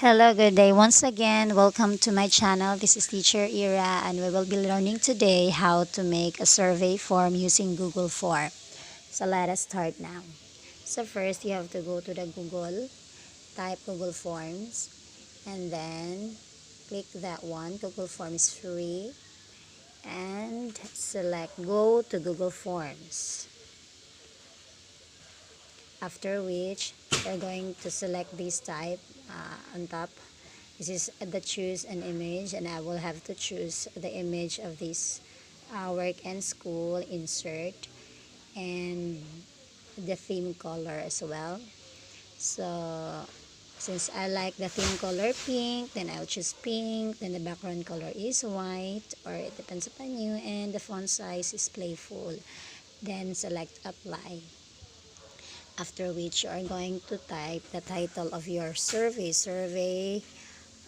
Hello, good day. Once again, welcome to my channel. This is Teacher Ira, and we will be learning today how to make a survey form using Google Form. So let us start now. So first, you have to go to the Google, type Google Forms, and then click that one. Google Form is free, and select Go to Google Forms. After which, you're going to select this type on top. This is the choose an image, and I will have to choose the image of this work and school, insert, and the theme color as well. So since I like the theme color pink, then I'll choose pink. Then the background color is white, or it depends upon you, and the font size is playful. Then select apply. After which you are going to type the title of your survey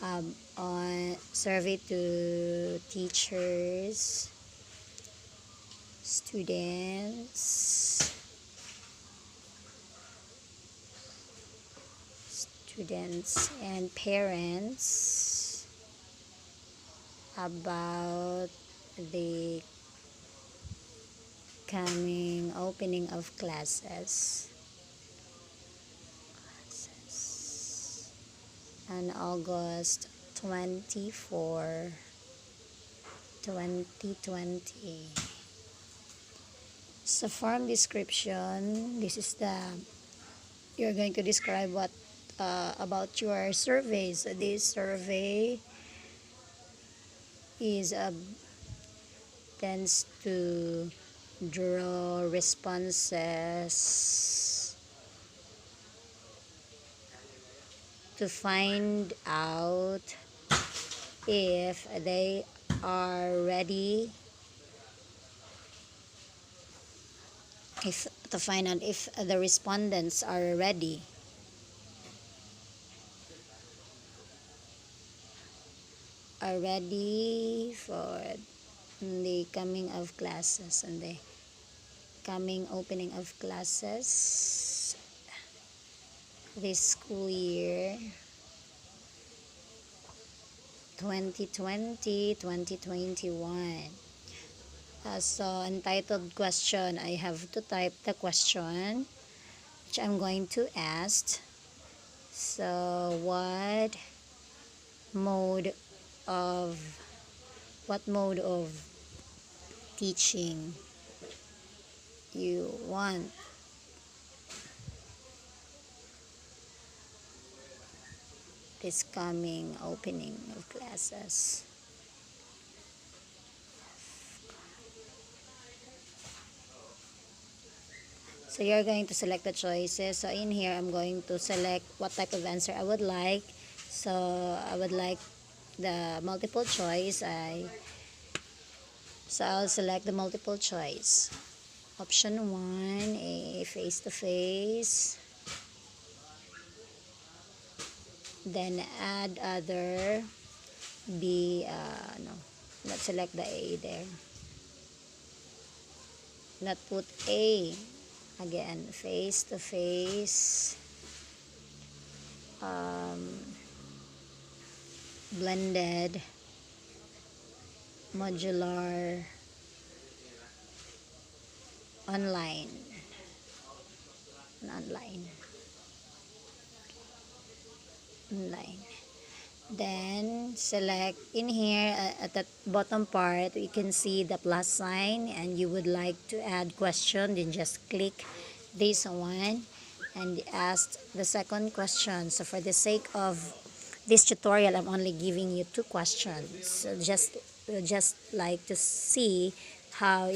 on survey to teachers, students, and parents about the coming opening of classes on August 24, 2020. So form description, this is the you're going to describe what about your surveys. This survey is tends to draw responses to find out if they are ready, if to find out if the respondents are ready for the coming of classes and the coming opening of classes this school year 2020-2021. So entitled question, I have to type the question which I'm going to ask. So mode of what mode of teaching you want this coming opening of classes. So you're going to select the choices. So in here, I'm going to select what type of answer I would like. So I would like the multiple choice. So I'll select the multiple choice. Option 1, A, face-to-face. Then add other, B, no, not select the A there. Not put A. Again, face-to-face, blended, modular, online, online. Then select in here at the bottom part, you can see the plus sign, and you would like to add question, then just click this one and ask the second question. So for the sake of this tutorial, I'm only giving you 2 questions. So just like to see how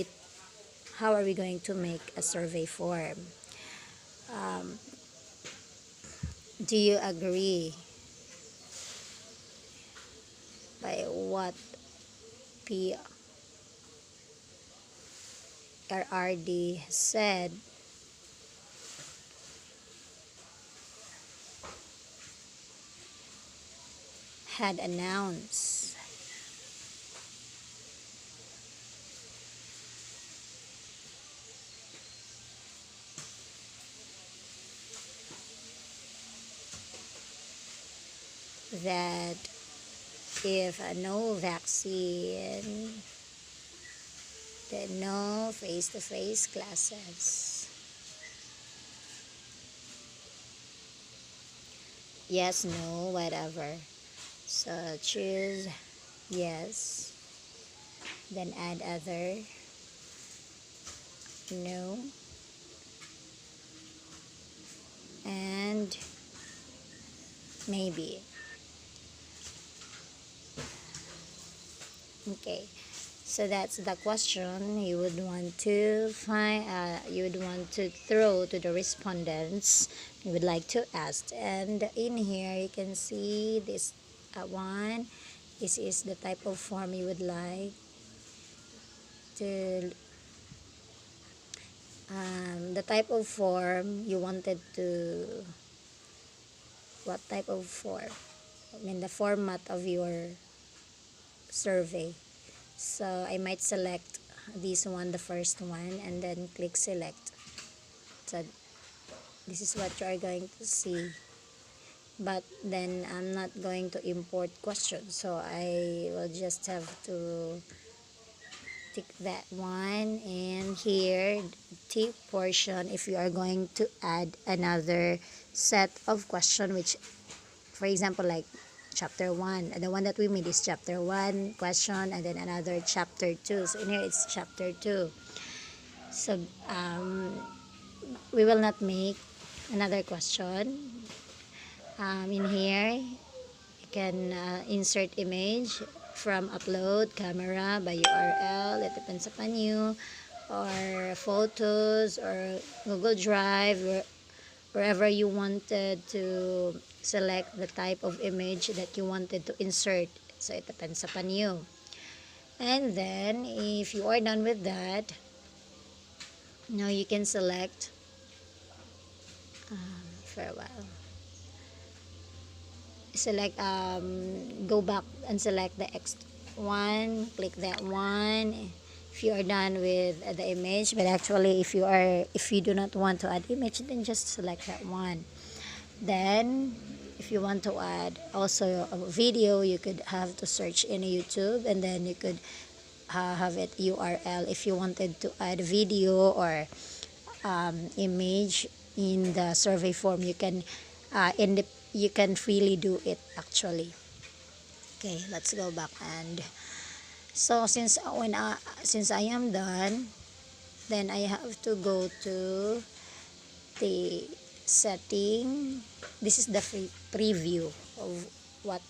are we going to make a survey form. Do you agree by what PRRD said had announced? that if no vaccine, then no face-to-face classes. Yes, no, whatever. So choose yes, then add other, no, and maybe. Okay, so that's the question you would want to find. You would want to throw to the respondents. You would like to ask, and in here you can see this one. This is the type of form you would like to. The type of form you wanted to. What type of form? I mean the format of your survey. So I might select this one, the first one, and then click select. So this is what you are going to see. But then I'm not going to import questions, so I will just have to tick that one. And here, tip portion, if you are going to add another set of question, which, for example, like chapter 1, the one that we made is chapter 1 question, and then another chapter 2. So in here it's chapter 2. So we will not make another question. In here you can insert image from upload camera by URL. It depends upon you, or photos, or Google Drive, wherever you wanted to select the type of image that you wanted to insert. So it depends upon you. And then if you are done with that, now you can select for a while. Select go back and select the X one, click that one if you are done with the image. But actually if you do not want to add image, then just select that one. Then if you want to add also a video, you could have to search in YouTube, and then you could have it URL if you wanted to add video or image in the survey form. You can you can freely do it actually. Okay, let's go back. And so since I am done, then I have to go to the setting. This is the preview of what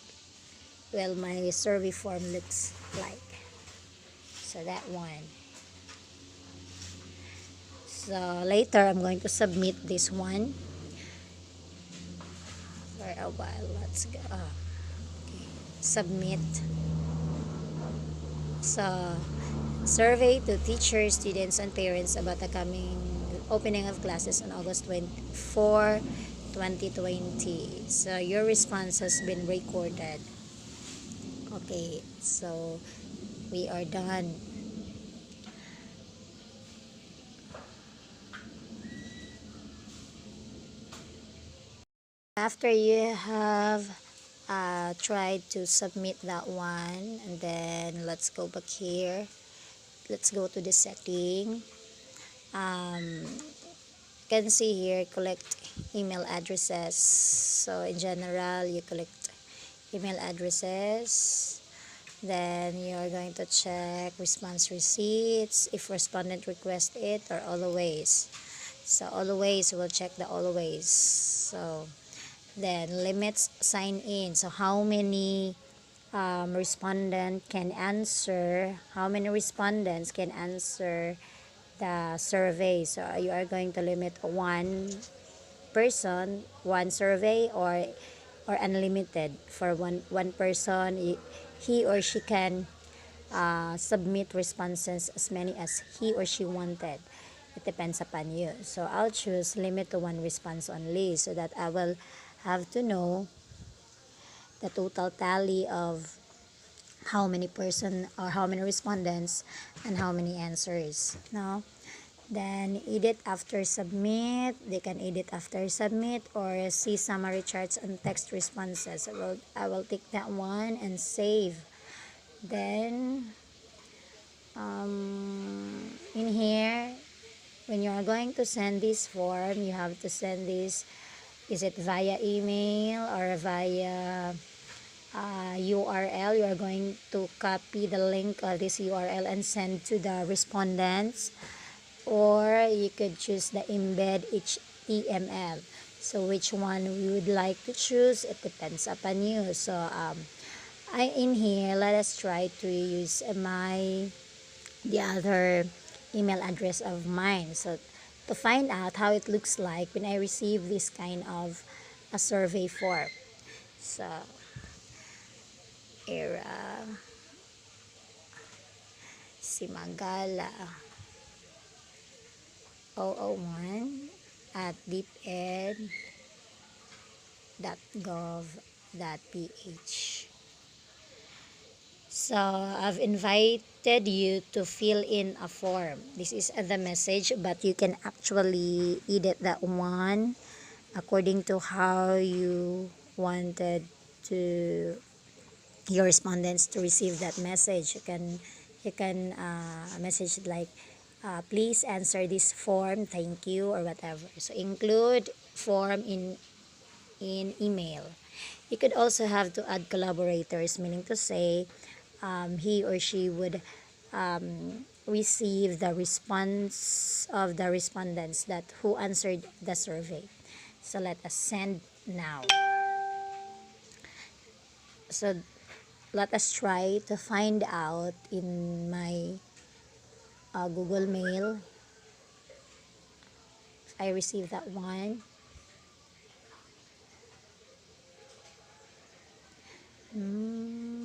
well my survey form looks like. So that one. So later I'm going to submit this one for a while. Let's go. Okay. Submit. So survey to teachers, students, and parents about the coming opening of classes on August 24, 2020. So your response has been recorded. Okay, so we are done. After you have tried to submit that one, and then let's go back here. Let's go to the setting. You can see here collect email addresses. So in general, you collect email addresses. Then you're going to check response receipts if respondent request it, or always. So always, we'll check the always. So then limits sign in. So how many respondent can answer, how many respondents can answer the survey. So you are going to limit one person, one survey, or unlimited. For one person, he or she can submit responses as many as he or she wanted. It depends upon you. So I'll choose limit to one response only, so that I will have to know the total tally of how many person or how many respondents and how many answers. No? Then edit after submit. They can edit after submit or see summary charts and text responses. I will take that one and save. Then in here, when you are going to send this form, you have to send this, is it via email or via URL? You are going to copy the link of this URL and send to the respondents, or you could choose the embed HTML. So which one we would like to choose, it depends upon you. So in here, let us try to use the other email address of mine. So to find out how it looks like when I receive this kind of a survey form. So era Simagala 001 at deeped.gov.ph. So I've invited you to fill in a form. This is the message, but you can actually edit that one according to how you wanted to your respondents to receive that message. You can message it like, please answer this form, thank you, or whatever. So include form in email. You could also have to add collaborators, meaning to say he or she would receive the response of the respondents that who answered the survey. So let us send now. So let us try to find out in my Google Mail if I received that one.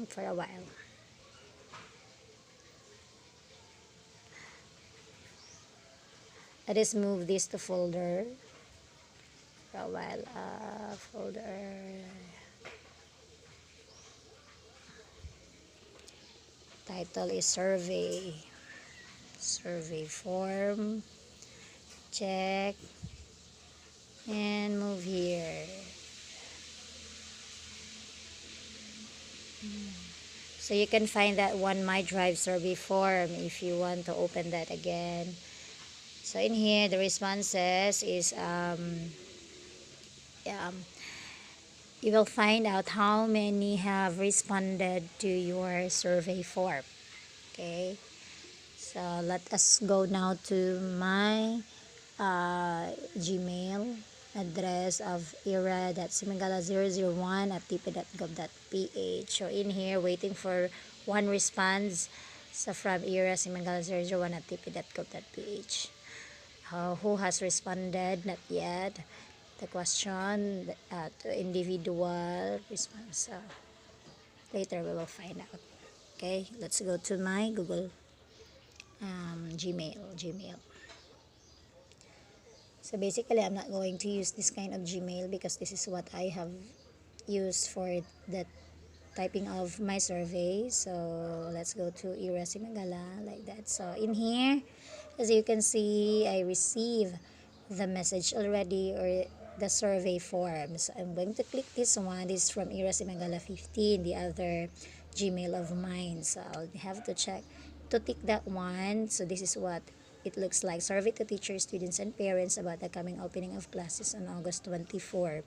For a while. Let us move this to folder for a while. Folder. Title is survey. Survey form. Check. And move here. So you can find that one My Drive survey form if you want to open that again. So in here, the responses is you will find out how many have responded to your survey form. Okay, so let us go now to my Gmail address of era.simagala001 at tp.gov.ph. So in here, waiting for one response. So from era.simagala001 at tp.gov.ph. Who has responded? Not yet. The question to individual response. Later we will find out. Okay, let's go to my Google Gmail. So basically, I'm not going to use this kind of Gmail because this is what I have used for the typing of my survey. So let's go to Simagala like that. So in here, as you can see, I receive the message already, or the survey form. So I'm going to click this one. This is from Simagala 15, the other Gmail of mine. So I'll have to check to tick that one. So this is what it looks like. Survey to teachers, students, and parents about the coming opening of classes on August 24.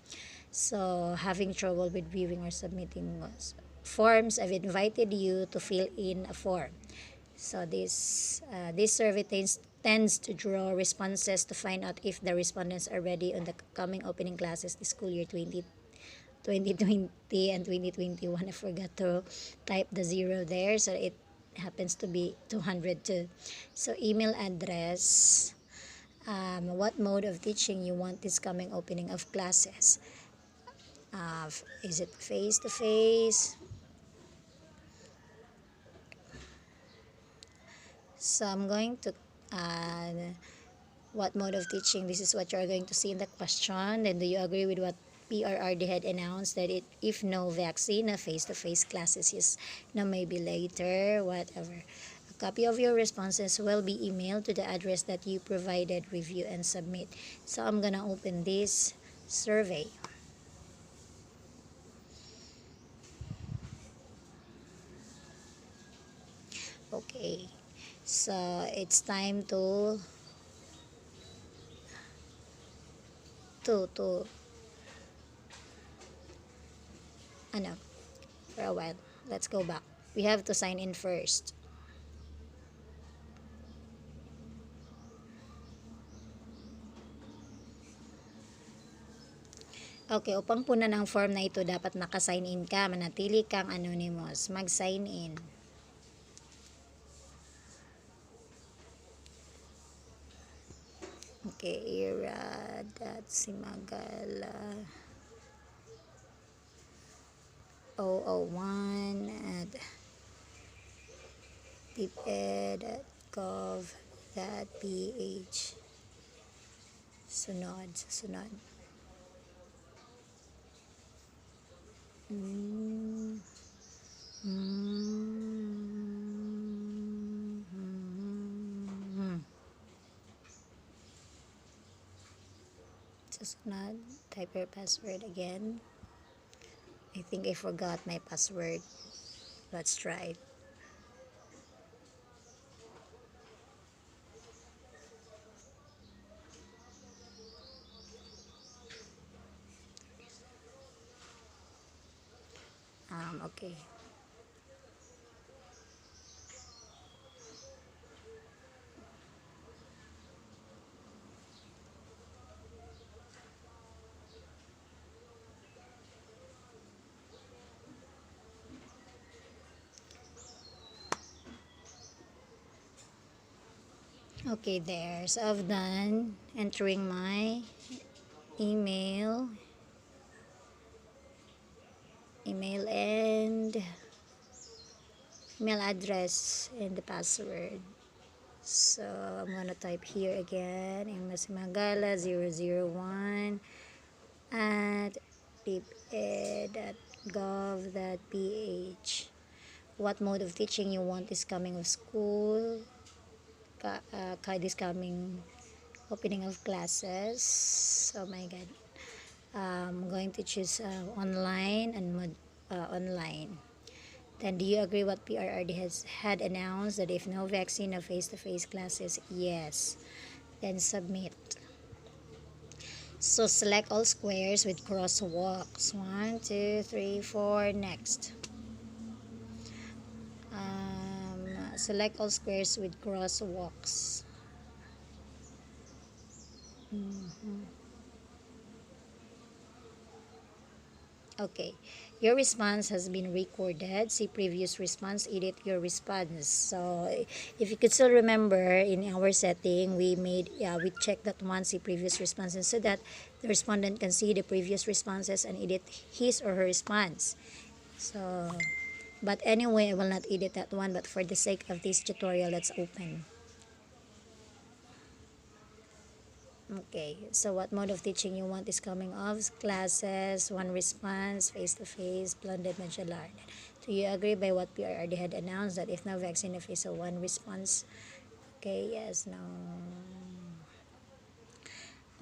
So having trouble with viewing or submitting forms, I've invited you to fill in a form. So this survey tends to draw responses to find out if the respondents are ready on the coming opening classes this school year 2020 and 2021. I forgot to type the 0 there, so it happens to be 202. So email address, what mode of teaching you want this coming opening of classes. Is it face to face? So I'm going to what mode of teaching. This is what you're going to see in the question. Then do you agree with what PRRD had announced, that if no vaccine, no face-to-face classes, yes, no, maybe later, whatever. Copy of your responses will be emailed to the address that you provided. Review and submit. So I'm gonna open this survey. Okay, so it's time to ano for a while. Let's go back. We have to sign in first. Okay, upang punan ang form na ito, dapat naka-sign in ka. Manatili kang anonymous. Mag-sign in. Okay, ira.simagala 001 at deped.gov.ph. Sunod. Mm. Susunod, type your password again. I think I forgot my password. Let's try it. Okay. Okay, there. So I've done entering my email and email address and the password. So I'm gonna type here again, immasimagala001 at deped.gov.ph. What mode of teaching you want is coming of school, this coming opening of classes. Oh my god. I'm going to choose online and online. Then, do you agree what PRRD has had announced that if no vaccine, no face-to-face classes? Yes. Then submit. So select all squares with crosswalks. 1, 2, 3, 4. Next. Select all squares with crosswalks. Okay, your response has been recorded. See previous response, edit your response. So if you could still remember, in our setting, we checked that one, see previous responses, so that the respondent can see the previous responses and edit his or her response. So, but anyway, I will not edit that one, but for the sake of this tutorial, let's open. Okay, so what mode of teaching you want is coming of classes, one response, face-to-face, blended modular. Do you agree by what PRRD had announced that if no vaccine, if it's a one response? Okay, yes, no.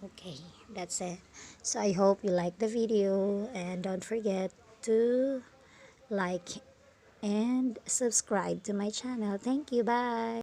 Okay, that's it. So I hope you like the video, and don't forget to like and subscribe to my channel. Thank you, bye.